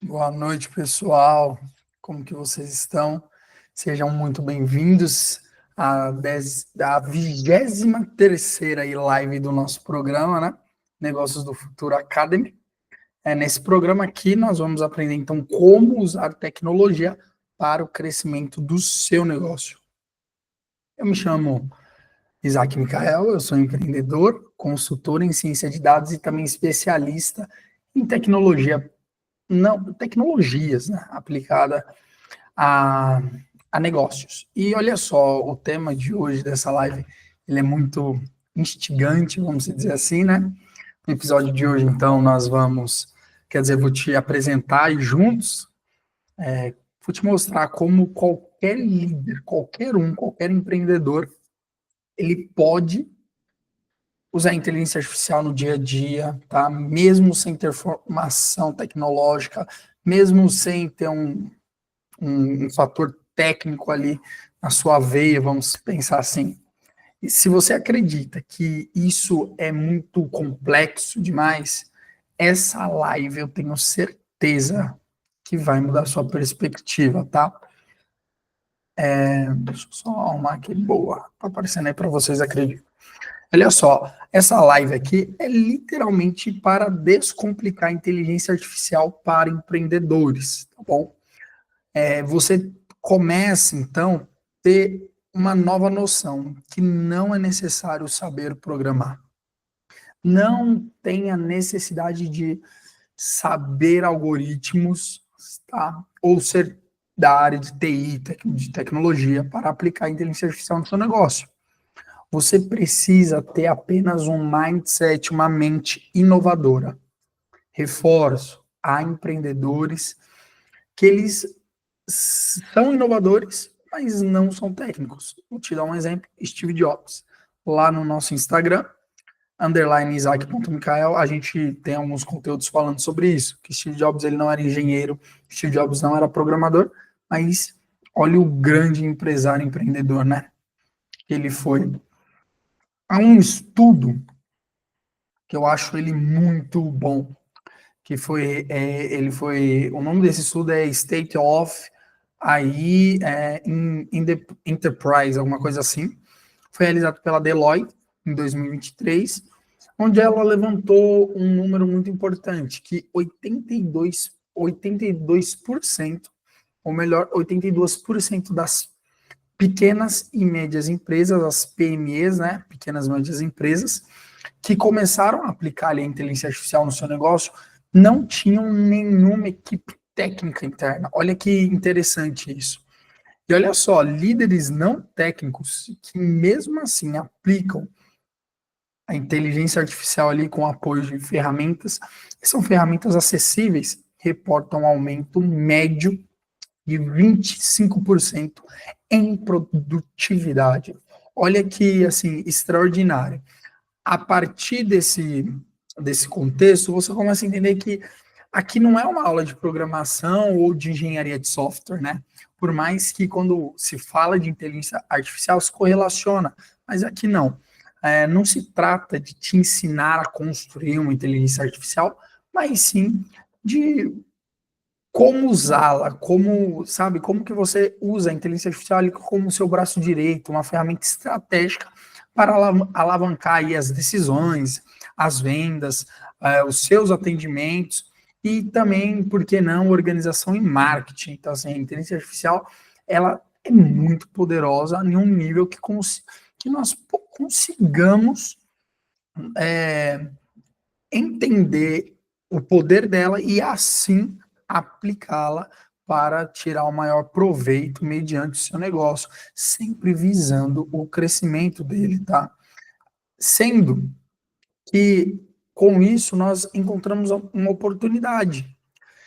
Boa noite, pessoal. Como que vocês estão? Sejam muito bem-vindos à 23ª aí live do nosso programa, né? Negócios do Futuro Academy. Nesse programa aqui, nós vamos aprender, então, como usar tecnologia para o crescimento do seu negócio. Eu me chamo Isaac Micael, eu sou empreendedor, consultor em ciência de dados e também especialista em tecnologias, né, aplicada a, a negócios. E olha só, o tema de hoje dessa live, ele é muito instigante, vamos dizer assim, né? No episódio de hoje, então, vou te apresentar e juntos, vou te mostrar como qualquer líder, qualquer empreendedor, ele pode usar a inteligência artificial no dia a dia, tá? Mesmo sem ter formação tecnológica, mesmo sem ter um fator técnico ali na sua veia, vamos pensar assim. E se você acredita que isso é muito complexo demais, essa live eu tenho certeza que vai mudar a sua perspectiva, tá? Deixa eu só arrumar aqui, boa, tá aparecendo aí para vocês, acreditam. Olha só, essa live aqui é literalmente para descomplicar a inteligência artificial para empreendedores, tá bom? Você começa, então, a ter uma nova noção que não é necessário saber programar. Não tem a necessidade de saber algoritmos, tá? Ou ser da área de TI, de tecnologia, para aplicar a inteligência artificial no seu negócio. Você precisa ter apenas um mindset, uma mente inovadora. Reforço, há empreendedores que eles são inovadores, mas não são técnicos. Vou te dar um exemplo, Steve Jobs. Lá no nosso Instagram, _isaac.micael, a gente tem alguns conteúdos falando sobre isso, que Steve Jobs ele não era engenheiro, Steve Jobs não era programador, mas olha o grande empresário empreendedor, né? Que ele foi. Há um estudo que eu acho ele muito bom, que o nome desse estudo é State of in the Enterprise, alguma coisa assim. Foi realizado pela Deloitte em 2023, onde ela levantou um número muito importante, que 82%, ou melhor, 82% das pequenas e médias empresas, as PMEs, né, pequenas e médias empresas, que começaram a aplicar ali a inteligência artificial no seu negócio, não tinham nenhuma equipe técnica interna. Olha que interessante isso. E olha só, líderes não técnicos que mesmo assim aplicam a inteligência artificial ali com apoio de ferramentas, que são ferramentas acessíveis, reportam um aumento médio de 25% em produtividade. Olha que, assim, extraordinário. A partir desse contexto, você começa a entender que aqui não é uma aula de programação ou de engenharia de software, né? Por mais que quando se fala de inteligência artificial se correlaciona, mas aqui não. Não se trata de te ensinar a construir uma inteligência artificial, mas sim de como usá-la, como que você usa a inteligência artificial ali como seu braço direito, uma ferramenta estratégica para alavancar aí as decisões, as vendas, os seus atendimentos e também, por que não, organização e marketing. Então, assim, a inteligência artificial, ela é muito poderosa em um nível que nós consigamos entender o poder dela e assim aplicá-la para tirar o maior proveito mediante o seu negócio, sempre visando o crescimento dele, tá? Sendo que com isso nós encontramos uma oportunidade.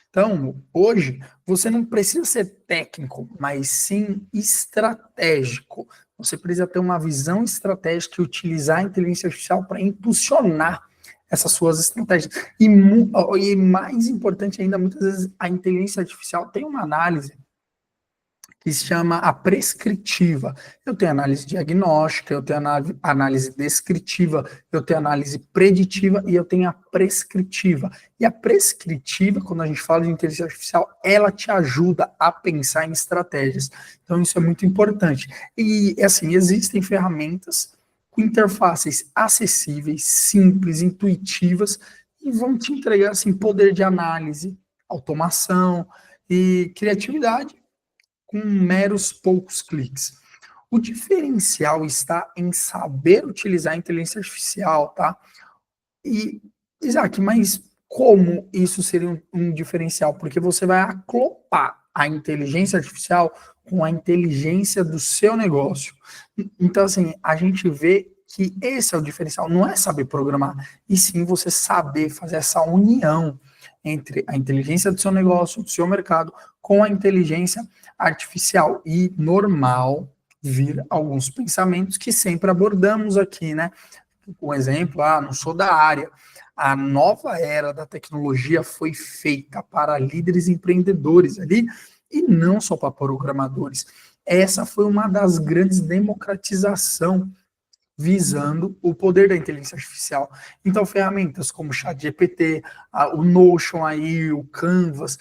Então, hoje, você não precisa ser técnico, mas sim estratégico. Você precisa ter uma visão estratégica e utilizar a inteligência artificial para impulsionar essas suas estratégias. E mais importante ainda, muitas vezes a inteligência artificial tem uma análise que se chama a prescritiva. Eu tenho análise diagnóstica, eu tenho análise descritiva, eu tenho análise preditiva e eu tenho a prescritiva. E a prescritiva, quando a gente fala de inteligência artificial, ela te ajuda a pensar em estratégias. Então isso é muito importante. E assim, existem ferramentas com interfaces acessíveis, simples, intuitivas, e vão te entregar assim, poder de análise, automação e criatividade com meros poucos cliques. O diferencial está em saber utilizar a inteligência artificial, tá? E, Isaac, mas como isso seria um diferencial? Porque você vai acoplar a inteligência artificial com a inteligência do seu negócio. Então, assim, a gente vê que esse é o diferencial, não é saber programar, e sim você saber fazer essa união entre a inteligência do seu negócio, do seu mercado, com a inteligência artificial. E normal vir alguns pensamentos que sempre abordamos aqui, né? Um exemplo, não sou da área. A nova era da tecnologia foi feita para líderes empreendedores ali, e não só para programadores. Essa foi uma das grandes democratizações visando o poder da inteligência artificial. Então, ferramentas como o ChatGPT, o Notion aí, o Canvas,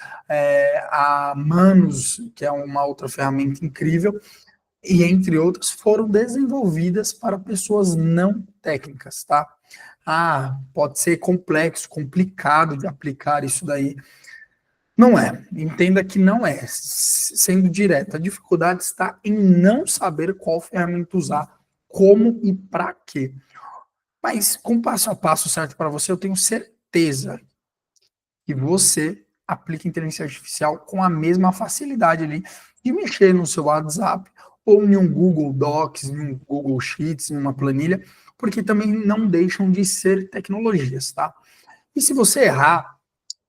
a Manus, que é uma outra ferramenta incrível, e entre outras, foram desenvolvidas para pessoas não técnicas, tá? Pode ser complexo, complicado de aplicar isso daí. Não é. Entenda que não é. Sendo direto, a dificuldade está em não saber qual ferramenta usar, como e para quê. Mas com passo a passo certo para você, eu tenho certeza que você aplica inteligência artificial com a mesma facilidade ali de mexer no seu WhatsApp ou em um Google Docs, em um Google Sheets, em uma planilha, porque também não deixam de ser tecnologias, tá? E se você errar,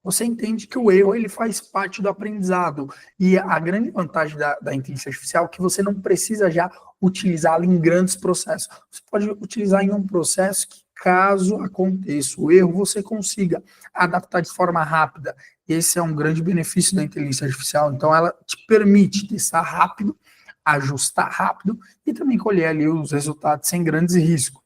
você entende que o erro ele faz parte do aprendizado. E a grande vantagem da inteligência artificial é que você não precisa já utilizá-la em grandes processos. Você pode utilizar em um processo que, caso aconteça o erro, você consiga adaptar de forma rápida. Esse é um grande benefício da inteligência artificial. Então, ela te permite testar rápido, ajustar rápido e também colher ali os resultados sem grandes riscos.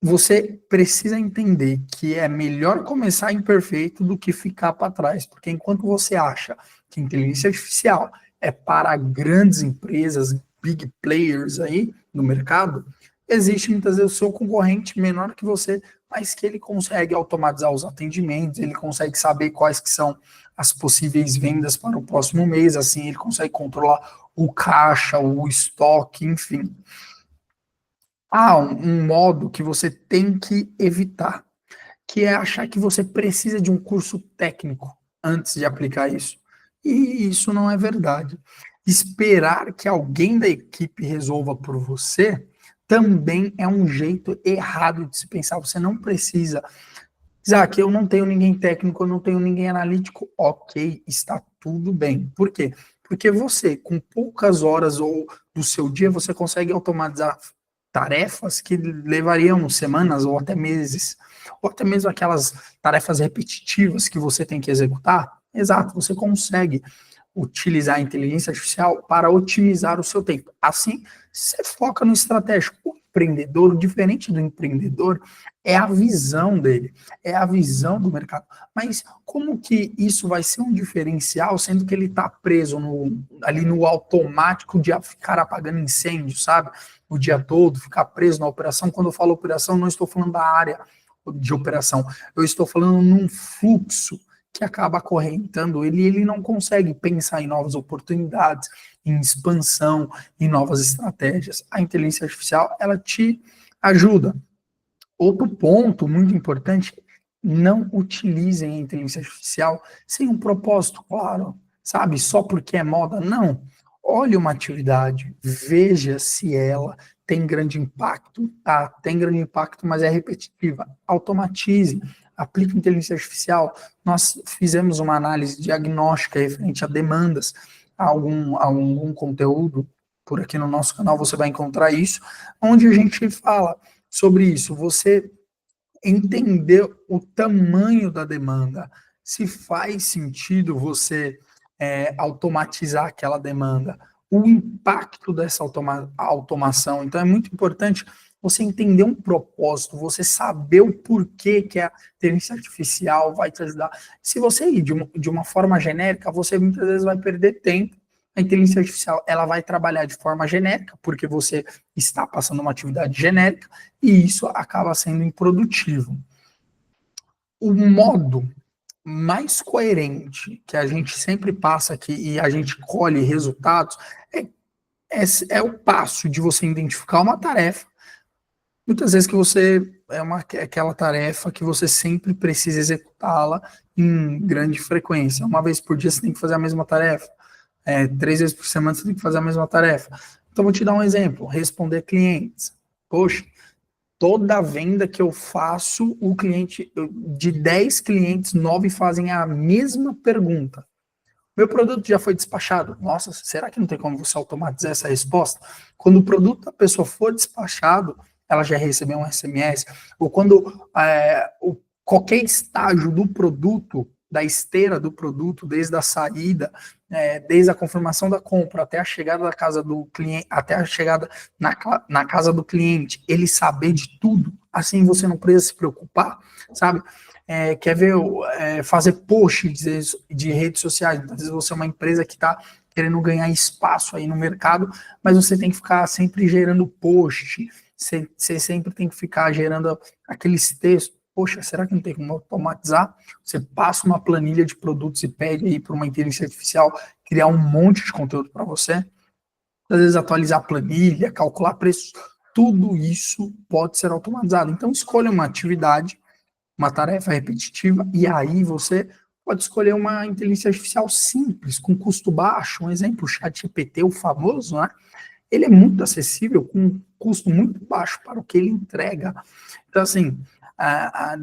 Você precisa entender que é melhor começar imperfeito do que ficar para trás, porque enquanto você acha que inteligência artificial é para grandes empresas, big players aí no mercado, existe muitas vezes o seu concorrente menor que você, mas que ele consegue automatizar os atendimentos, ele consegue saber quais que são as possíveis vendas para o próximo mês, assim ele consegue controlar o caixa, o estoque, enfim. Um modo que você tem que evitar, que é achar que você precisa de um curso técnico antes de aplicar isso. E isso não é verdade. Esperar que alguém da equipe resolva por você também é um jeito errado de se pensar. Você não precisa. Isaac, eu não tenho ninguém técnico, eu não tenho ninguém analítico. Ok, está tudo bem. Por quê? Porque você, com poucas horas ou do seu dia, você consegue automatizar tarefas que levariam semanas ou até meses, ou até mesmo aquelas tarefas repetitivas que você tem que executar. Exato, você consegue utilizar a inteligência artificial para otimizar o seu tempo. Assim, você foca no estratégico. O empreendedor, diferente do empreendedor, é a visão dele, é a visão do mercado. Mas como que isso vai ser um diferencial, sendo que ele está preso ali no automático de ficar apagando incêndio, sabe? O dia todo, ficar preso na operação. Quando eu falo operação, não estou falando da área de operação, eu estou falando num fluxo que acaba acorrentando ele, e ele não consegue pensar em novas oportunidades, em expansão, em novas estratégias. A inteligência artificial, ela te ajuda. Outro ponto muito importante, não utilizem a inteligência artificial sem um propósito claro, sabe? Só porque é moda, não. Olhe uma atividade, veja se ela tem grande impacto, tem grande impacto, mas é repetitiva. Automatize, aplique inteligência artificial. Nós fizemos uma análise diagnóstica referente a demandas, a algum conteúdo por aqui no nosso canal, você vai encontrar isso, onde a gente fala sobre isso, você entender o tamanho da demanda, se faz sentido você automatizar aquela demanda, o impacto dessa automação. Então, é muito importante você entender um propósito, você saber o porquê que a inteligência artificial vai te ajudar. Se você ir de uma forma genérica, você muitas vezes vai perder tempo. A inteligência artificial ela vai trabalhar de forma genérica, porque você está passando uma atividade genérica, e isso acaba sendo improdutivo. O modo mais coerente que a gente sempre passa aqui e a gente colhe resultados é, é o passo de você identificar uma tarefa. Muitas vezes que você aquela tarefa que você sempre precisa executá-la em grande frequência. Uma vez por dia você tem que fazer a mesma tarefa. 3 vezes por semana você tem que fazer a mesma tarefa. Então, vou te dar um exemplo: responder clientes. Poxa, toda venda que eu faço, o cliente, de 10 clientes, 9 fazem a mesma pergunta. Meu produto já foi despachado. Nossa, será que não tem como você automatizar essa resposta? Quando o produto da pessoa for despachado, ela já recebeu um SMS. Ou quando qualquer estágio do produto, da esteira do produto, desde a saída, desde a confirmação da compra até a chegada da casa do cliente, até a chegada na casa do cliente, ele saber de tudo, assim você não precisa se preocupar, sabe? Quer ver fazer posts de redes sociais. Às vezes você é uma empresa que está querendo ganhar espaço aí no mercado, mas você tem que ficar sempre gerando post, você sempre tem que ficar gerando aqueles textos. Poxa, será que não tem como automatizar? Você passa uma planilha de produtos e pede aí para uma inteligência artificial criar um monte de conteúdo para você. Às vezes atualizar a planilha, calcular preços, tudo isso pode ser automatizado. Então escolha uma atividade, uma tarefa repetitiva, e aí você pode escolher uma inteligência artificial simples, com custo baixo. Um exemplo, o ChatGPT, o famoso, né? Ele é muito acessível, com um custo muito baixo para o que ele entrega. Então, assim,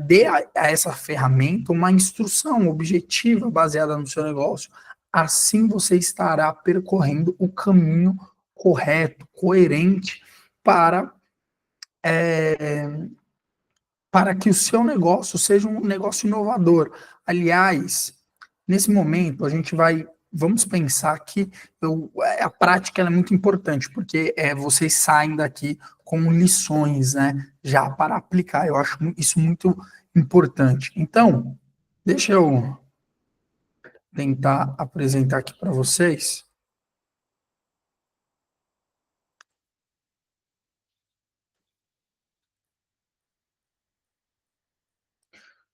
dê a essa ferramenta uma instrução objetiva baseada no seu negócio. Assim você estará percorrendo o caminho correto, coerente para é, para que o seu negócio seja um negócio inovador. Aliás, nesse momento, a gente vamos pensar que a prática é muito importante, porque vocês saem daqui com lições, né, já para aplicar. Eu acho isso muito importante. Então, deixa eu tentar apresentar aqui para vocês.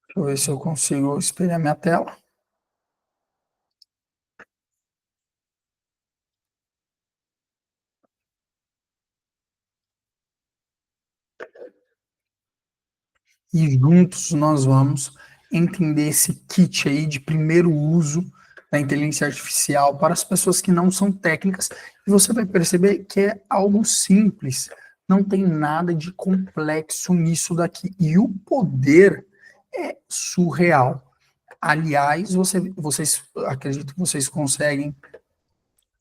Deixa eu ver se eu consigo espelhar minha tela. E juntos nós vamos entender esse kit aí de primeiro uso da inteligência artificial para as pessoas que não são técnicas, e você vai perceber que é algo simples, não tem nada de complexo nisso daqui, e o poder é surreal. Aliás, vocês acredito que vocês conseguem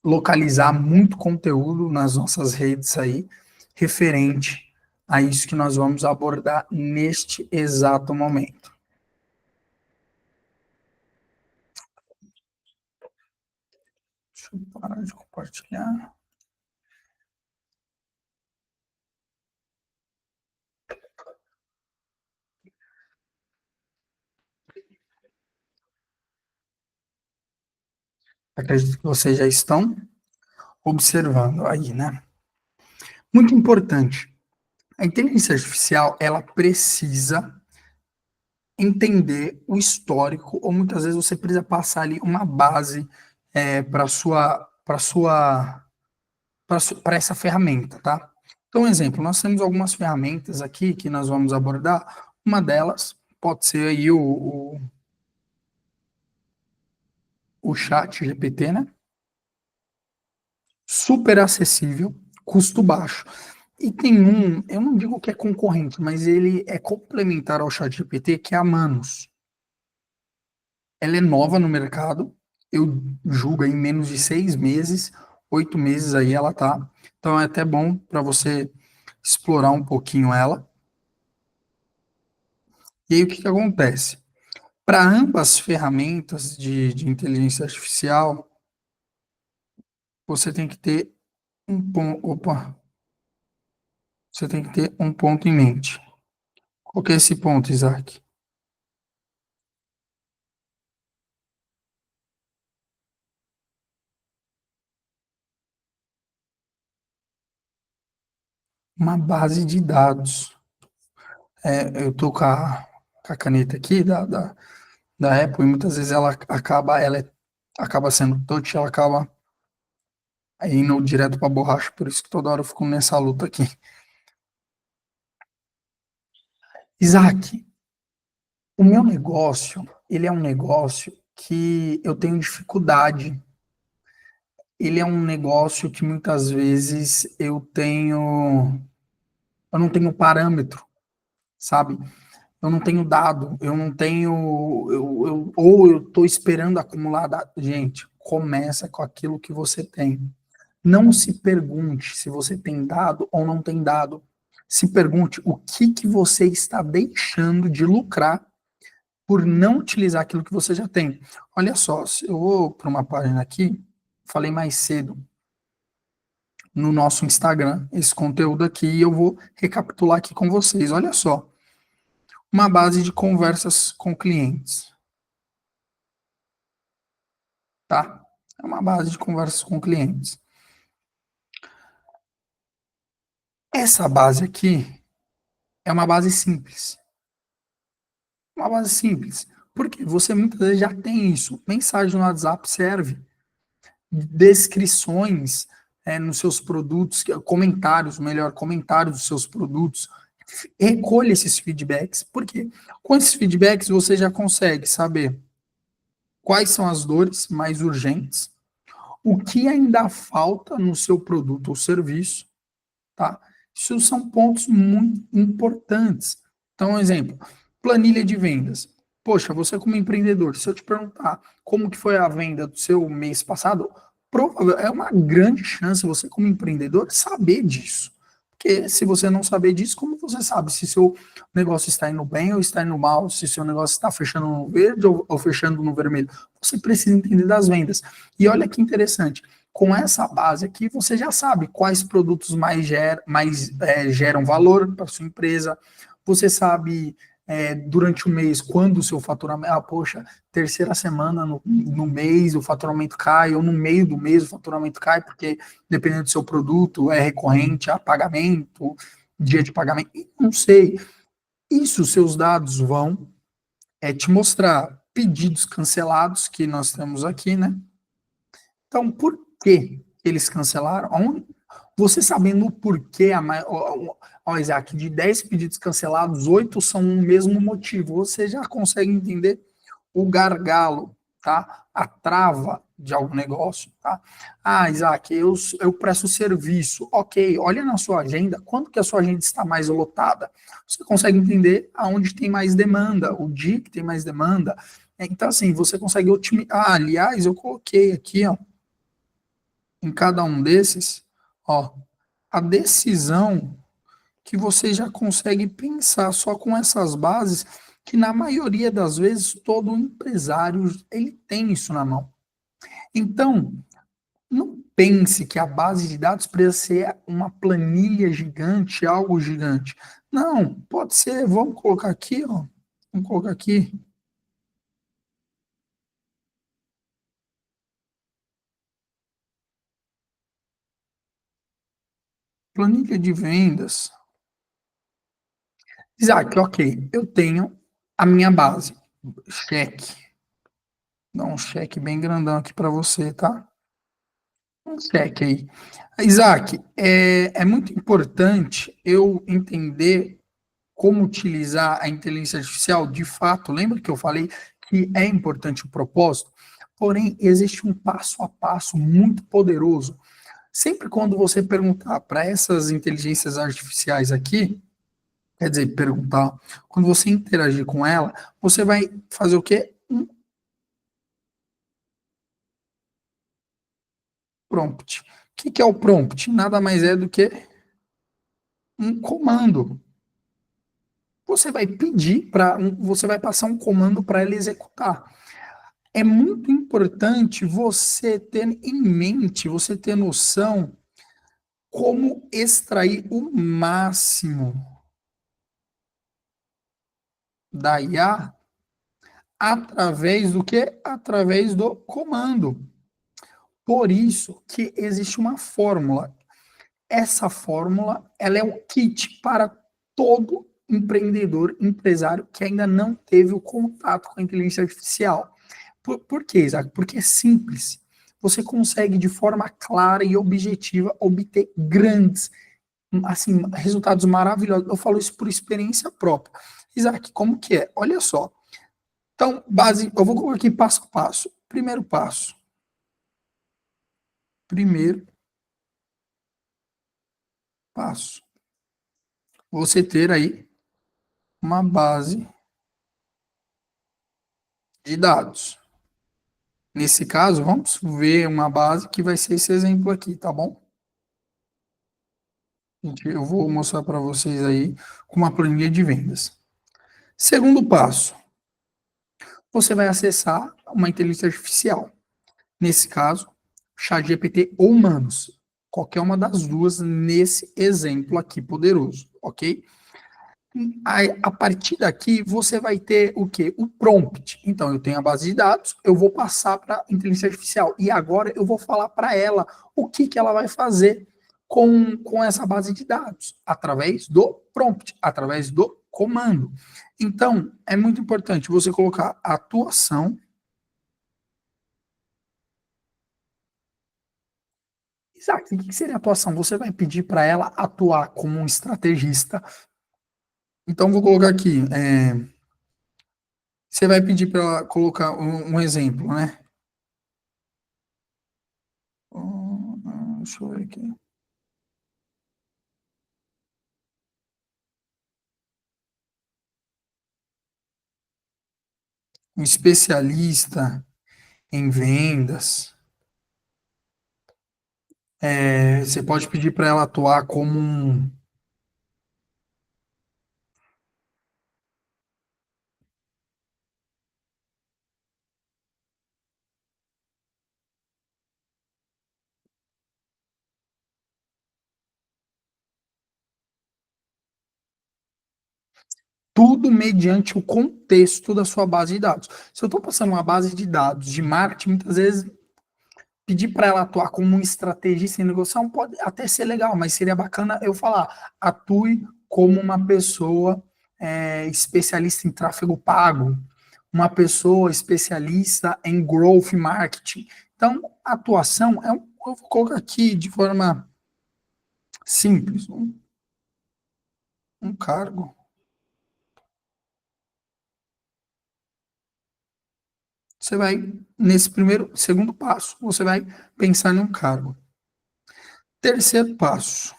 localizar muito conteúdo nas nossas redes aí, referente a isso que nós vamos abordar neste exato momento. Deixa eu parar de compartilhar. Acredito que vocês já estão observando aí, né? Muito importante. A inteligência artificial, ela precisa entender o histórico, ou muitas vezes você precisa passar ali uma base para essa ferramenta, tá? Então, um exemplo, nós temos algumas ferramentas aqui que nós vamos abordar. Uma delas pode ser aí o chat GPT, né? Super acessível, custo baixo. E tem um, eu não digo que é concorrente, mas ele é complementar ao chat GPT, que é a Manus. Ela é nova no mercado, eu julgo em menos de 6 meses, 8 meses aí ela tá. Então é até bom para você explorar um pouquinho ela. E aí o que acontece? Para ambas ferramentas de inteligência artificial, você tem que ter um ponto, opa, você tem que ter um ponto em mente. Qual que é esse ponto, Isaac? Uma base de dados. Eu tô com a caneta aqui da Apple e muitas vezes acaba sendo touch, ela acaba indo direto para borracha, por isso que toda hora eu fico nessa luta aqui. Isaac, o meu negócio, ele é um negócio que eu tenho dificuldade. Ele é um negócio que muitas vezes eu não tenho parâmetro, sabe? Eu não tenho dado, eu não tenho, ou eu estou esperando acumular dado. Gente, começa com aquilo que você tem. Não se pergunte se você tem dado ou não tem dado. Se pergunte o que você está deixando de lucrar por não utilizar aquilo que você já tem. Olha só, se eu vou para uma página aqui, falei mais cedo no nosso Instagram, esse conteúdo aqui, e eu vou recapitular aqui com vocês. Olha só, uma base de conversas com clientes, tá? É uma base de conversas com clientes. Essa base aqui é uma base simples. Uma base simples. Porque você muitas vezes já tem isso. Mensagem no WhatsApp serve. Descrições nos seus produtos, comentários, melhor, comentários dos seus produtos. Recolha esses feedbacks. Por quê? Com esses feedbacks você já consegue saber quais são as dores mais urgentes, o que ainda falta no seu produto ou serviço, tá? Isso são pontos muito importantes. Então, um exemplo, planilha de vendas. Poxa, você como empreendedor, se eu te perguntar como que foi a venda do seu mês passado, é uma grande chance você como empreendedor saber disso. Porque se você não saber disso, como você sabe se seu negócio está indo bem ou está indo mal, se seu negócio está fechando no verde ou fechando no vermelho? Você precisa entender das vendas. E olha que interessante, com essa base aqui, você já sabe quais produtos geram valor para sua empresa. Você sabe durante o mês quando o seu faturamento. Ah, poxa, terceira semana no mês o faturamento cai, ou no meio do mês o faturamento cai, porque dependendo do seu produto, é recorrente a pagamento, dia de pagamento. Não sei. Isso, seus dados vão te mostrar pedidos cancelados que nós temos aqui, né? Então, por que eles cancelaram? Você sabendo o porquê, Isaac, de 10 pedidos cancelados, 8 são o mesmo motivo. Você já consegue entender o gargalo, tá? A trava de algum negócio, tá? Ah, Isaac, eu presto serviço. Ok, olha na sua agenda, quando que a sua agenda está mais lotada? Você consegue entender aonde tem mais demanda, o dia que tem mais demanda. Então, assim, você consegue otimizar. Ah, aliás, eu coloquei aqui, ó, em cada um desses, ó, a decisão que você já consegue pensar só com essas bases, que na maioria das vezes todo empresário ele tem isso na mão. Então, não pense que a base de dados precisa ser uma planilha gigante, algo gigante. Não, pode ser, vamos colocar aqui, ó. Vamos colocar aqui, planilha de vendas. Isaac, ok, eu tenho a minha base, cheque. Dá um cheque bem grandão aqui para você, tá? Um cheque aí. Isaac, é muito importante eu entender como utilizar a inteligência artificial de fato. Lembra que eu falei que é importante o propósito? Porém, existe um passo a passo muito poderoso. Sempre quando você perguntar para essas inteligências artificiais aqui, quer dizer, perguntar, quando você interagir com ela, você vai fazer o quê? Um prompt. O que é o prompt? Nada mais é do que um comando. Você vai pedir para, você vai passar um comando para ela executar. É muito importante você ter em mente, você ter noção como extrair o máximo da IA através do que? Através do comando. Por isso que existe uma fórmula. Essa fórmula, ela é um kit para todo empreendedor, empresário que ainda não teve o contato com a inteligência artificial. Por quê, Isaac? Porque é simples. Você consegue, de forma clara e objetiva, obter grandes, assim, resultados maravilhosos. Eu falo isso por experiência própria. Isaac, como que é? Olha só. Então, base, eu vou colocar aqui passo a passo. Primeiro passo. Primeiro passo. Você ter aí uma base de dados. Nesse caso, vamos ver uma base que vai ser esse exemplo aqui, tá bom? Eu vou mostrar para vocês aí com uma planilha de vendas. Segundo passo, você vai acessar uma inteligência artificial. Nesse caso, ChatGPT ou Humanos. Qualquer uma das duas nesse exemplo aqui poderoso, ok? Aí, a partir daqui, você vai ter o quê? O prompt. Então, eu tenho a base de dados, eu vou passar para a inteligência artificial. E agora eu vou falar para ela o que, que ela vai fazer com essa base de dados, através do prompt, através do comando. Então, é muito importante você colocar atuação. Isaac, o que seria atuação? Você vai pedir para ela atuar como um estrategista. Então, vou colocar aqui. Você vai pedir para ela colocar um exemplo, né? Deixa eu ver aqui. Um especialista em vendas. Você pode pedir para ela atuar como um. Tudo mediante o contexto da sua base de dados. Se eu estou passando uma base de dados de marketing, muitas vezes pedir para ela atuar como um estrategista em negociação pode até ser legal, mas seria bacana eu falar, atue como uma pessoa especialista em tráfego pago, uma pessoa especialista em growth marketing. Então, atuação eu vou colocar aqui de forma simples, um cargo. Você vai, nesse segundo passo, você vai pensar em um cargo. Terceiro passo.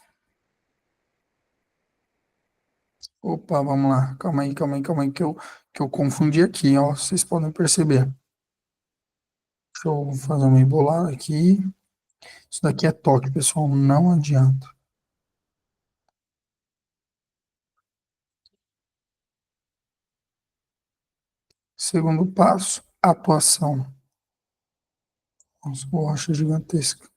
Opa, vamos lá. Calma aí, que eu confundi aqui, ó. Vocês podem perceber. Deixa eu fazer uma embolada aqui. Isso daqui é toque, pessoal. Não adianta. Segundo passo, atuação. Nossa, borracha gigantesca.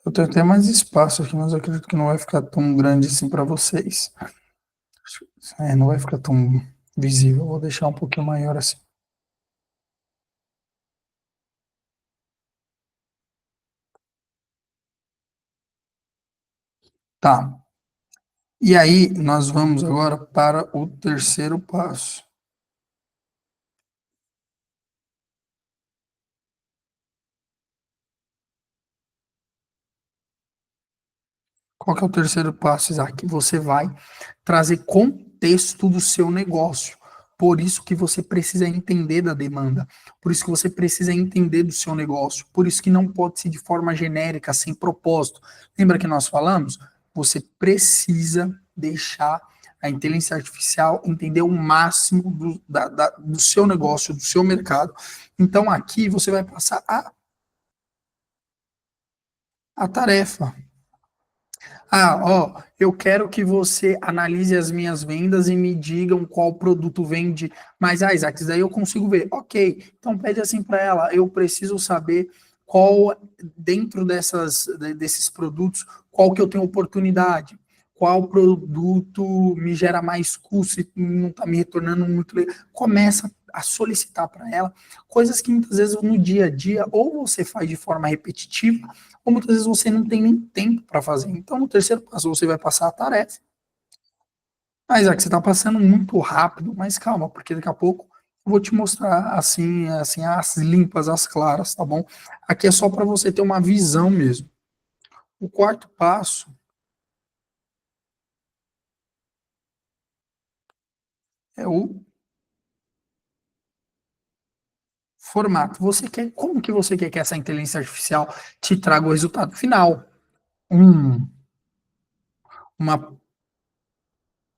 Eu tenho até mais espaço aqui, mas eu acredito que não vai ficar tão grande assim para vocês. Não vai ficar tão visível. Eu vou deixar um pouquinho maior assim. Tá. E aí, nós vamos agora para o terceiro passo. Qual que é o terceiro passo, Isaac? Você vai trazer contexto do seu negócio. Por isso que você precisa entender da demanda. Por isso que você precisa entender do seu negócio. Por isso que não pode ser de forma genérica, sem propósito. Lembra que nós falamos? Você precisa deixar a inteligência artificial entender o máximo do seu negócio, do seu mercado. Então, aqui você vai passar a tarefa. Ó, eu quero que você analise as minhas vendas e me digam qual produto vende mais. Isaac, isso daí eu consigo ver. Ok, então pede assim para ela, eu preciso saber qual, dentro desses produtos, qual que eu tenho oportunidade, qual produto me gera mais custo e não está me retornando muito legal. Começa a solicitar para ela coisas que muitas vezes no dia a dia ou você faz de forma repetitiva ou muitas vezes você não tem nem tempo para fazer. Então, no terceiro passo, você vai passar a tarefa. Mas é que você está passando muito rápido, mas calma, porque daqui a pouco eu vou te mostrar assim, as limpas, as claras, tá bom? Aqui é só para você ter uma visão mesmo. O quarto passo é o formato. Como que você quer que essa inteligência artificial te traga o resultado final? Um, uma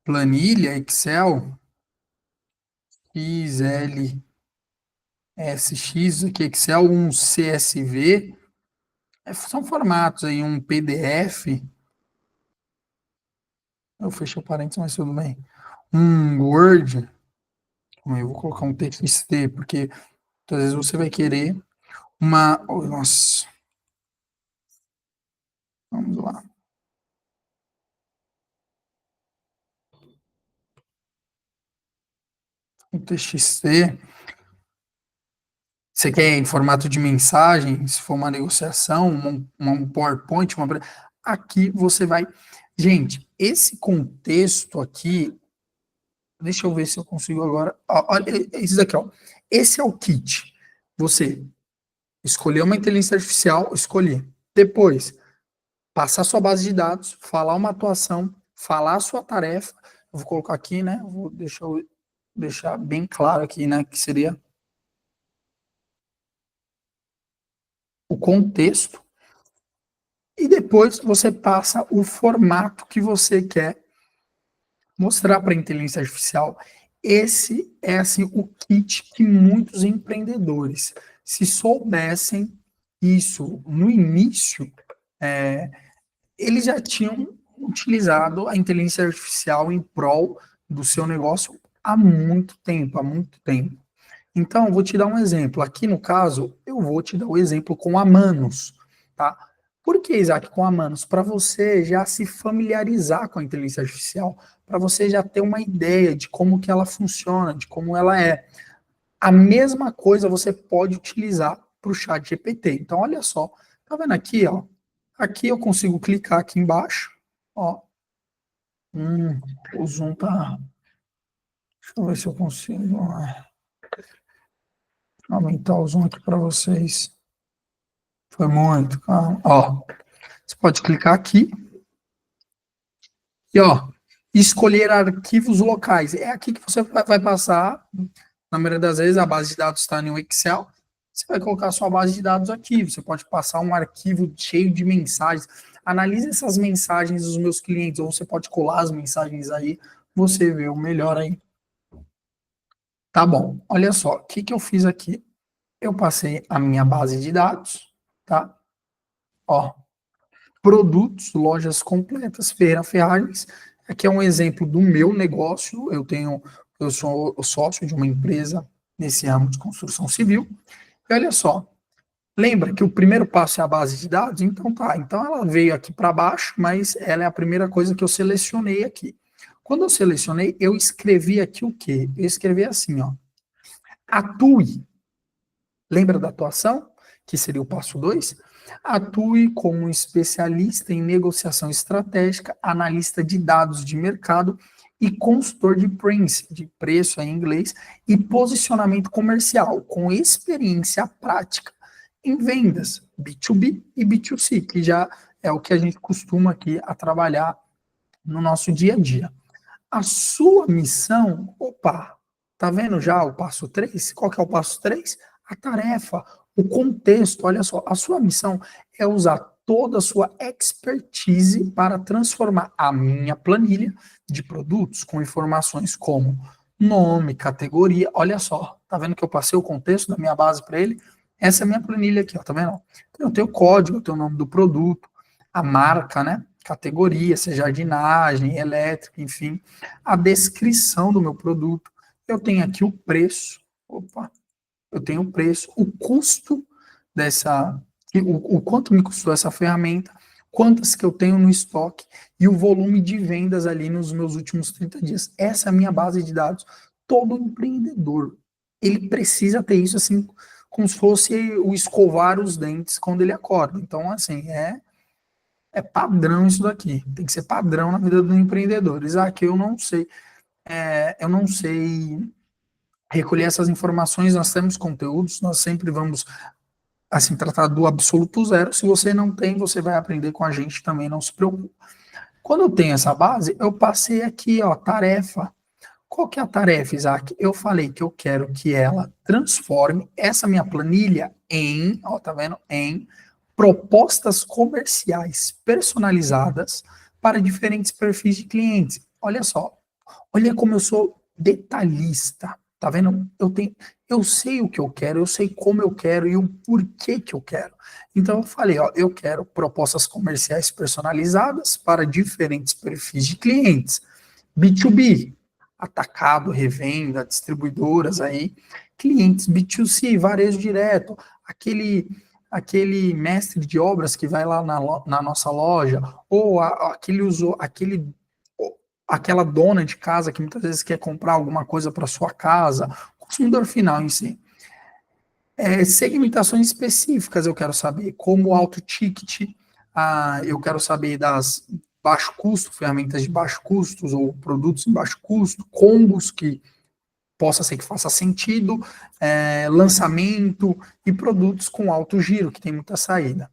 planilha Excel XLSX, aqui Excel, um CSV, são formatos aí, um PDF, eu fechei o parênteses, mas tudo bem. Um Word, eu vou colocar um TXT, porque às vezes você vai querer nossa, vamos lá. Um TXT, você quer em formato de mensagem, se for uma negociação, um PowerPoint, aqui você vai. Gente, esse contexto aqui, deixa eu ver se eu consigo agora. Olha, isso daqui, ó. Esse é o kit. Você escolher uma inteligência artificial, escolher. Depois, passar sua base de dados, falar uma atuação, falar a sua tarefa. Eu vou colocar aqui, né? Deixa eu deixar bem claro aqui, né? Que seria o contexto. E depois você passa o formato que você quer mostrar para a inteligência artificial. Esse é assim o kit que muitos empreendedores, se soubessem isso no início, é, eles já tinham utilizado a inteligência artificial em prol do seu negócio há muito tempo, há muito tempo. Então, eu vou te dar um exemplo. Aqui no caso, eu vou te dar o exemplo com a Manos, tá? Por que, Isaac, com a Manos? Para você já se familiarizar com a inteligência artificial, para você já ter uma ideia de como que ela funciona, de como ela é. A mesma coisa você pode utilizar para o chat GPT. Então, olha só, tá vendo aqui, ó? Aqui eu consigo clicar aqui embaixo, ó. O zoom tá. Deixa eu ver se eu consigo aumentar o zoom aqui para vocês. Foi muito, calma. Ó, você pode clicar aqui e, ó, escolher arquivos locais. É aqui que você vai passar, na maioria das vezes, a base de dados está no Excel. Você vai colocar a sua base de dados aqui. Você pode passar um arquivo cheio de mensagens. Analise essas mensagens dos meus clientes, ou você pode colar as mensagens aí, você vê o melhor aí. Tá bom, olha só, o que que eu fiz aqui? Eu passei a minha base de dados, tá? Ó, produtos, lojas completas, Feira Ferragens. Aqui é um exemplo do meu negócio. Eu sou o sócio de uma empresa nesse ramo de construção civil. E olha só, lembra que o primeiro passo é a base de dados? Então tá, então ela veio aqui para baixo, mas ela é a primeira coisa que eu selecionei aqui. Quando eu selecionei, eu escrevi aqui o quê? Eu escrevi assim, ó. Atue. Lembra da atuação? Que seria o passo 2? Atue como especialista em negociação estratégica, analista de dados de mercado e consultor de Prince, de preço em inglês, e posicionamento comercial, com experiência prática em vendas B2B e B2C, que já é o que a gente costuma aqui a trabalhar no nosso dia a dia. A sua missão, opa, tá vendo já o passo 3? Qual que é o passo 3? A tarefa, o contexto, olha só, a sua missão é usar toda a sua expertise para transformar a minha planilha de produtos com informações como nome, categoria. Olha só, tá vendo que eu passei o contexto da minha base para ele? Essa é a minha planilha aqui, ó, tá vendo? Eu tenho o código, eu tenho o nome do produto, a marca, né? Categoria, se é jardinagem, elétrica, enfim, a descrição do meu produto. Eu tenho aqui o preço, opa, eu tenho o preço, o custo dessa, o quanto me custou essa ferramenta, quantas que eu tenho no estoque e o volume de vendas ali nos meus últimos 30 dias. Essa é a minha base de dados. Todo empreendedor, ele precisa ter isso assim, como se fosse o escovar os dentes quando ele acorda. Então, assim, é padrão isso daqui. Tem que ser padrão na vida do empreendedor. Isaac, eu não sei recolher essas informações, nós temos conteúdos, nós sempre vamos assim tratar do absoluto zero. Se você não tem, você vai aprender com a gente também, não se preocupe. Quando eu tenho essa base, eu passei aqui, ó, tarefa. Qual que é a tarefa, Isaac? Eu falei que eu quero que ela transforme essa minha planilha em, ó, tá vendo? Em propostas comerciais personalizadas para diferentes perfis de clientes. Olha só, olha como eu sou detalhista. Tá vendo? Eu sei o que eu quero, eu sei como eu quero e o porquê que eu quero. Então eu falei, ó, eu quero propostas comerciais personalizadas para diferentes perfis de clientes. B2B, atacado, revenda, distribuidoras aí, clientes B2C, varejo direto, aquele mestre de obras que vai lá na nossa loja, ou aquela dona de casa que muitas vezes quer comprar alguma coisa para sua casa, consumidor final em si. Segmentações específicas eu quero saber, como alto ticket, eu quero saber das baixo custo, ferramentas de baixo custos ou produtos de baixo custo, combos que possa ser que faça sentido, lançamento e produtos com alto giro, que tem muita saída.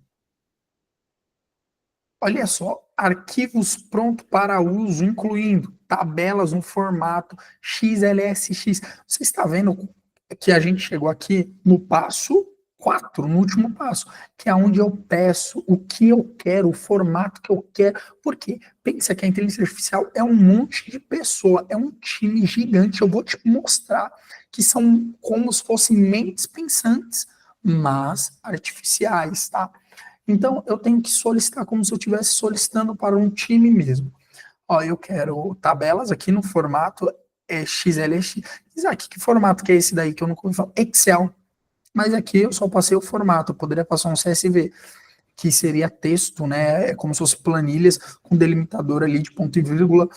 Olha só, arquivos prontos para uso, incluindo tabelas no formato XLSX. Você está vendo que a gente chegou aqui no passo 4, no último passo, que é onde eu peço o que eu quero, o formato que eu quero. Por quê? Pensa que a inteligência artificial é um monte de pessoa, é um time gigante. Eu vou te mostrar que são como se fossem mentes pensantes, mas artificiais, tá? Então, eu tenho que solicitar como se eu estivesse solicitando para um time mesmo. Ó, eu quero tabelas aqui no formato XLX. Isaac, que formato que é esse daí que eu não ouvi falar? Excel. Mas aqui eu só passei o formato, eu poderia passar um CSV, que seria texto, né? É como se fosse planilhas com delimitador ali de ponto e vírgula.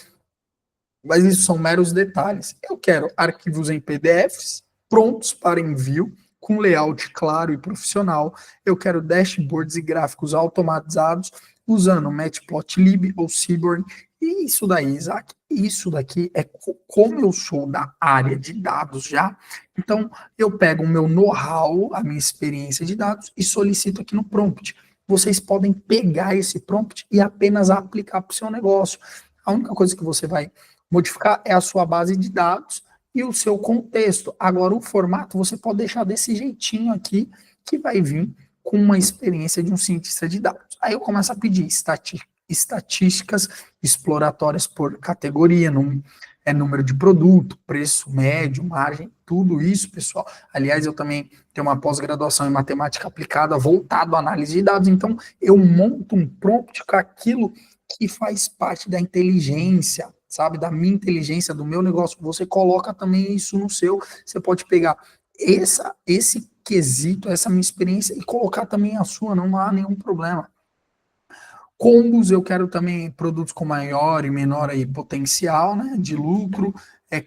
Mas isso são meros detalhes. Eu quero arquivos em PDFs prontos para envio, com layout claro e profissional. Eu quero dashboards e gráficos automatizados usando Matplotlib ou Seaborn. E isso daí, Isaac, isso daqui é como eu sou da área de dados já. Então, eu pego o meu know-how, a minha experiência de dados e solicito aqui no prompt. Vocês podem pegar esse prompt e apenas aplicar para o seu negócio. A única coisa que você vai modificar é a sua base de dados e o seu contexto. Agora, o formato você pode deixar desse jeitinho aqui, que vai vir com uma experiência de um cientista de dados. Aí eu começo a pedir estatísticas exploratórias por categoria, número de produto, preço médio, margem, tudo isso, pessoal. Aliás, eu também tenho uma pós-graduação em matemática aplicada voltado à análise de dados, então eu monto um prompt com aquilo que faz parte da inteligência, sabe, da minha inteligência, do meu negócio. Você coloca também isso no seu, você pode pegar esse quesito, essa minha experiência e colocar também a sua, não há nenhum problema. Combos, eu quero também produtos com maior e menor aí potencial, né, de lucro,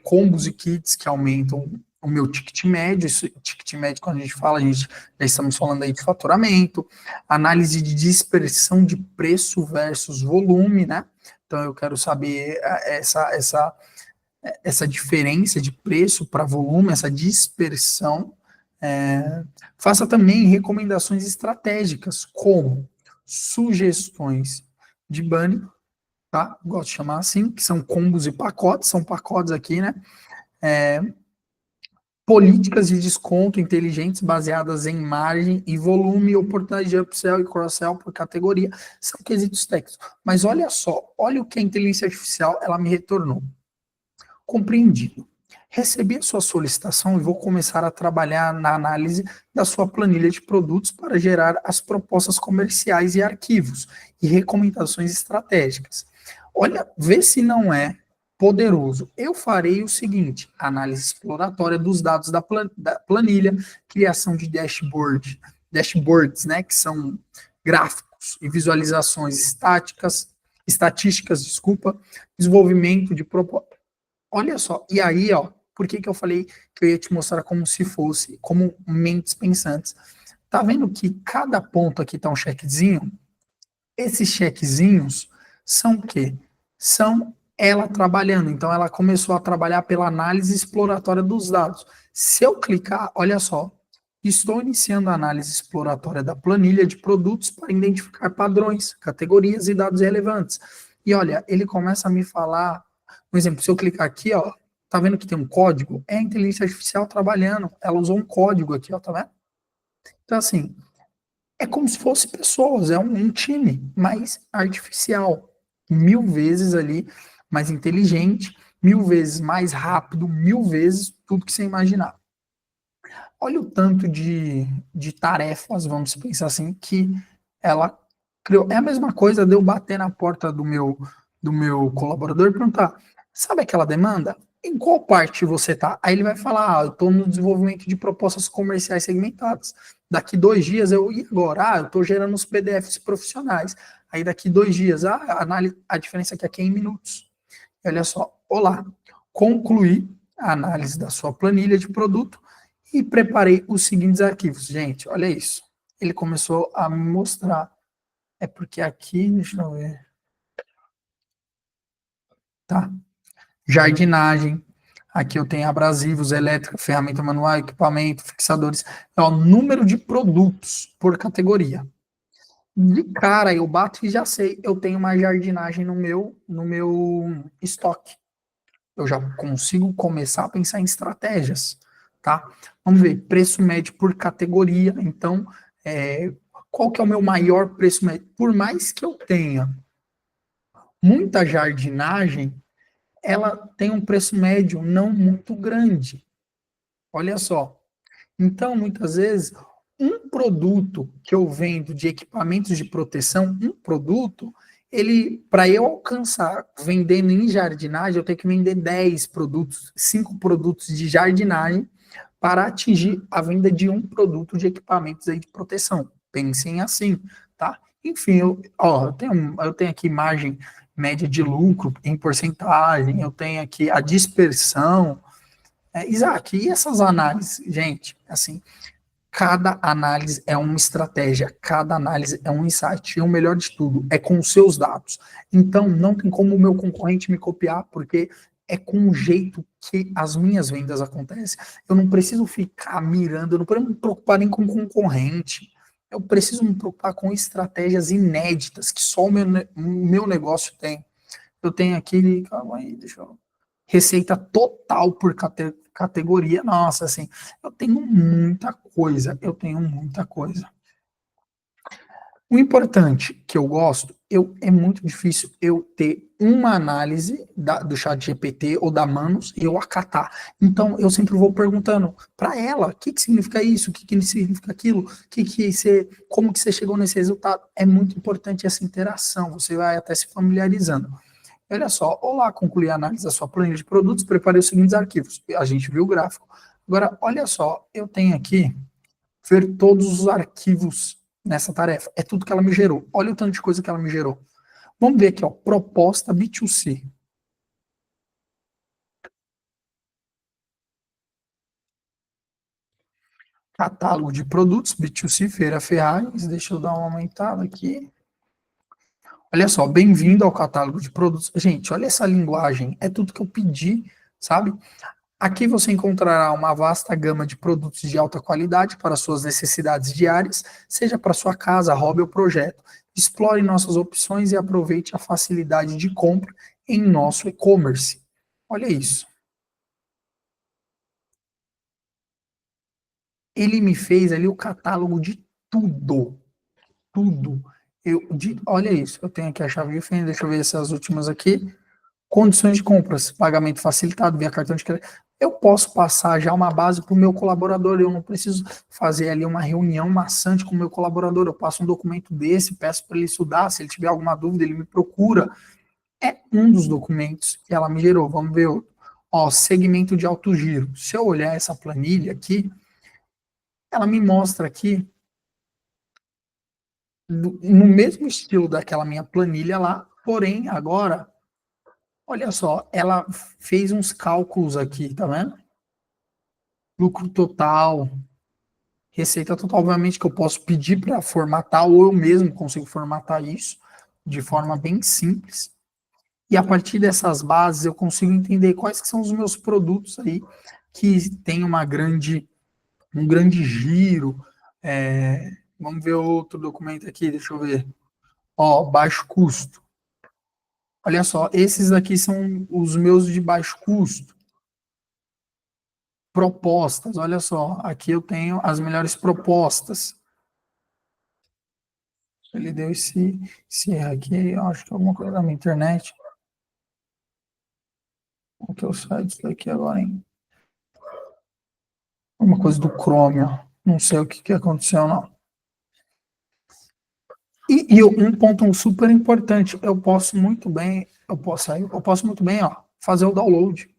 combos e kits que aumentam o meu ticket médio. Ticket médio, quando a gente fala, já estamos falando aí de faturamento, análise de dispersão de preço versus volume, né? Então eu quero saber essa diferença de preço para volume, essa dispersão. Faça também recomendações estratégicas, como sugestões de banner, tá? Gosto de chamar assim, que são combos e pacotes, são pacotes aqui, né? políticas de desconto inteligentes baseadas em margem e volume, oportunidade de upsell e cross-sell por categoria, são quesitos técnicos. Mas olha só, olha o que a inteligência artificial ela me retornou. Compreendido. Recebi a sua solicitação e vou começar a trabalhar na análise da sua planilha de produtos para gerar as propostas comerciais e arquivos e recomendações estratégicas. Olha, vê se não é poderoso. Eu farei o seguinte: análise exploratória dos dados da planilha, criação de dashboards, né, que são gráficos e visualizações estatísticas, desculpa, desenvolvimento de propostas. Olha só, e aí, ó, por que que eu falei que eu ia te mostrar como se fosse, como mentes pensantes? Tá vendo que cada ponto aqui tá um chequezinho? Esses chequezinhos são o quê? São ela trabalhando. Então, ela começou a trabalhar pela análise exploratória dos dados. Se eu clicar, olha só, estou iniciando a análise exploratória da planilha de produtos para identificar padrões, categorias e dados relevantes. E olha, ele começa a me falar, por exemplo, se eu clicar aqui, ó, tá vendo que tem um código? É a inteligência artificial trabalhando. Ela usou um código aqui, ó, tá vendo? Então, assim, é como se fosse pessoas, é um time mais artificial, 1000 vezes ali mais inteligente, 1000 vezes mais rápido, 1000 vezes tudo que você imaginar. Olha o tanto de tarefas, vamos pensar assim, que ela criou. É a mesma coisa de eu bater na porta do meu colaborador e perguntar: sabe aquela demanda? Em qual parte você está? Aí ele vai falar: eu estou no desenvolvimento de propostas comerciais segmentadas. Daqui 2 dias e agora? Eu estou gerando os PDFs profissionais. Aí daqui 2 dias, a diferença aqui é em minutos. E olha só, olá, concluí a análise da sua planilha de produto e preparei os seguintes arquivos. Gente, olha isso. Ele começou a me mostrar. É porque aqui, deixa eu ver. Tá. Jardinagem. Aqui eu tenho abrasivos, elétrica, ferramenta manual, equipamento, fixadores. É o número de produtos por categoria. De cara, eu bato e já sei, eu tenho uma jardinagem no meu estoque. Eu já consigo começar a pensar em estratégias, tá? Vamos ver, preço médio por categoria. Então, qual que é o meu maior preço médio? Por mais que eu tenha muita jardinagem, ela tem um preço médio não muito grande. Olha só. Então, muitas vezes, um produto que eu vendo de equipamentos de proteção, um produto, ele, para eu alcançar vendendo em jardinagem, eu tenho que vender 10 produtos, 5 produtos de jardinagem para atingir a venda de um produto de equipamentos aí de proteção. Pensem assim, tá? Enfim, eu tenho aqui margem média de lucro em porcentagem, eu tenho aqui a dispersão. Isaac, e essas análises, gente, assim, cada análise é uma estratégia, cada análise é um insight, e o melhor de tudo é com os seus dados. Então, não tem como o meu concorrente me copiar, porque é com o jeito que as minhas vendas acontecem. Eu não preciso ficar mirando, eu não preciso me preocupar nem com concorrente. Eu preciso me preocupar com estratégias inéditas que só o meu negócio tem. Eu tenho aqui, calma aí, deixa eu. Receita total por categoria. Nossa, assim, eu tenho muita coisa. O importante que eu gosto, é muito difícil eu ter uma análise do chat GPT ou da Manos e eu acatar. Então, eu sempre vou perguntando para ela, o que significa isso, o que significa aquilo, como que você chegou nesse resultado. É muito importante essa interação, você vai até se familiarizando. Olha só, olá, concluí a análise da sua planilha de produtos, preparei os seguintes arquivos. A gente viu o gráfico. Agora, olha só, eu tenho aqui ver todos os arquivos nessa tarefa. É tudo que ela me gerou. Olha o tanto de coisa que ela me gerou. Vamos ver aqui, ó, proposta B2C. Catálogo de produtos B2C, Feira Ferragens. Deixa eu dar uma aumentada aqui. Olha só, bem-vindo ao catálogo de produtos. Gente, olha essa linguagem. É tudo que eu pedi, sabe? Aqui você encontrará uma vasta gama de produtos de alta qualidade para suas necessidades diárias, seja para sua casa, hobby ou projeto. Explore nossas opções e aproveite a facilidade de compra em nosso e-commerce. Olha isso. Ele me fez ali o catálogo de tudo, tudo. Olha isso, eu tenho aqui a chave de fenda, deixa eu ver essas últimas aqui. Condições de compras, pagamento facilitado via cartão de crédito. Eu posso passar já uma base para o meu colaborador, eu não preciso fazer ali uma reunião maçante com o meu colaborador, eu passo um documento desse, peço para ele estudar, se ele tiver alguma dúvida, ele me procura. É um dos documentos que ela me gerou. Vamos ver outro. Ó, segmento de alto giro. Se eu olhar essa planilha aqui, ela me mostra aqui, no mesmo estilo daquela minha planilha lá, porém, agora, olha só, ela fez uns cálculos aqui, tá vendo? Lucro total, receita total, obviamente que eu posso pedir para formatar, ou eu mesmo consigo formatar isso de forma bem simples. E a partir dessas bases eu consigo entender quais que são os meus produtos aí que tem um grande giro. Vamos ver outro documento aqui, deixa eu ver. Ó, baixo custo. Olha só, esses aqui são os meus de baixo custo. Propostas, olha só, aqui eu tenho as melhores propostas. Ele deu esse erro aqui, eu acho que é alguma coisa da minha internet. O que eu saio disso daqui agora, hein? Uma coisa do Chrome, ó. Não sei o que aconteceu, não. E um ponto super importante, eu posso muito bem, eu posso muito bem, ó, fazer o download.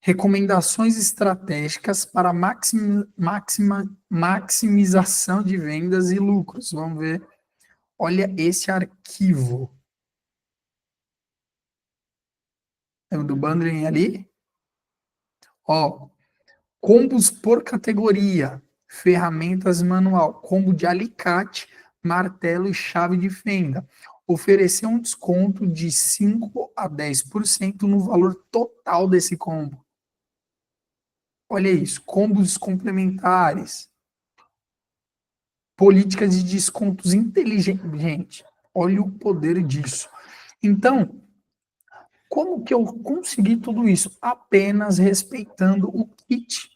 Recomendações estratégicas para maximização de vendas e lucros. Vamos ver. Olha esse arquivo. É o do bundling ali. Ó, combos por categoria. Ferramentas manual. Combo de alicate, martelo e chave de fenda. Oferecer um desconto de 5 a 10% no valor total desse combo. Olha isso, combos complementares, políticas de descontos inteligentes. Gente, olha o poder disso. Então, como que eu consegui tudo isso? Apenas respeitando o kit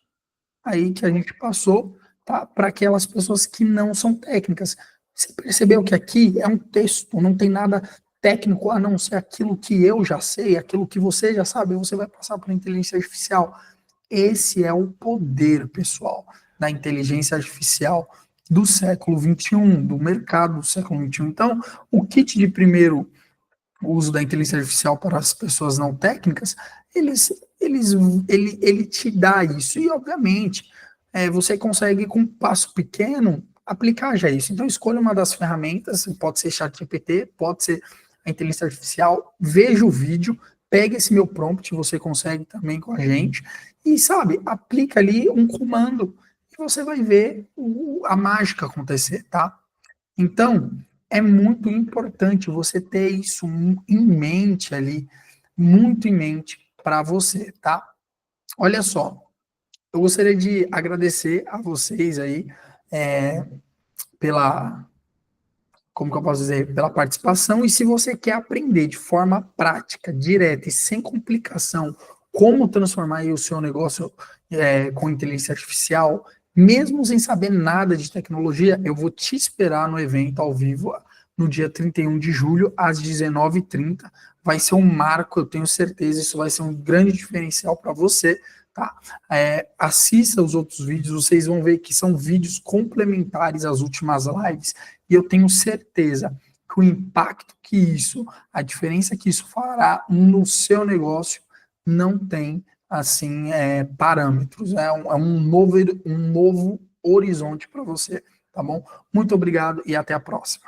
aí que a gente passou, tá? Para aquelas pessoas que não são técnicas. Você percebeu que aqui é um texto, não tem nada técnico a não ser aquilo que eu já sei, aquilo que você já sabe, você vai passar para a inteligência artificial. Esse é o poder, pessoal, da inteligência artificial do século XXI, do mercado do século XXI. Então, o kit de primeiro uso da inteligência artificial para as pessoas não técnicas, ele te dá isso. E, obviamente, você consegue, com um passo pequeno, aplicar já isso. Então, escolha uma das ferramentas, pode ser ChatGPT, pode ser a inteligência artificial, veja o vídeo, pega esse meu prompt, você consegue também com a gente, e, sabe, aplica ali um comando, e você vai ver a mágica acontecer, tá? Então, é muito importante você ter isso em mente ali, muito em mente para você, tá? Olha só, eu gostaria de agradecer a vocês aí pela, como que eu posso dizer, pela participação. E se você quer aprender de forma prática, direta e sem complicação, como transformar aí o seu negócio com inteligência artificial, mesmo sem saber nada de tecnologia, eu vou te esperar no evento ao vivo no dia 31 de julho, às 19h30. Vai ser um marco, eu tenho certeza, isso vai ser um grande diferencial para você, tá? Assista os outros vídeos, vocês vão ver que são vídeos complementares às últimas lives, e eu tenho certeza que o impacto que isso, a diferença que isso fará no seu negócio, não tem, assim, parâmetros. Um novo horizonte para você, tá bom? Muito obrigado e até a próxima.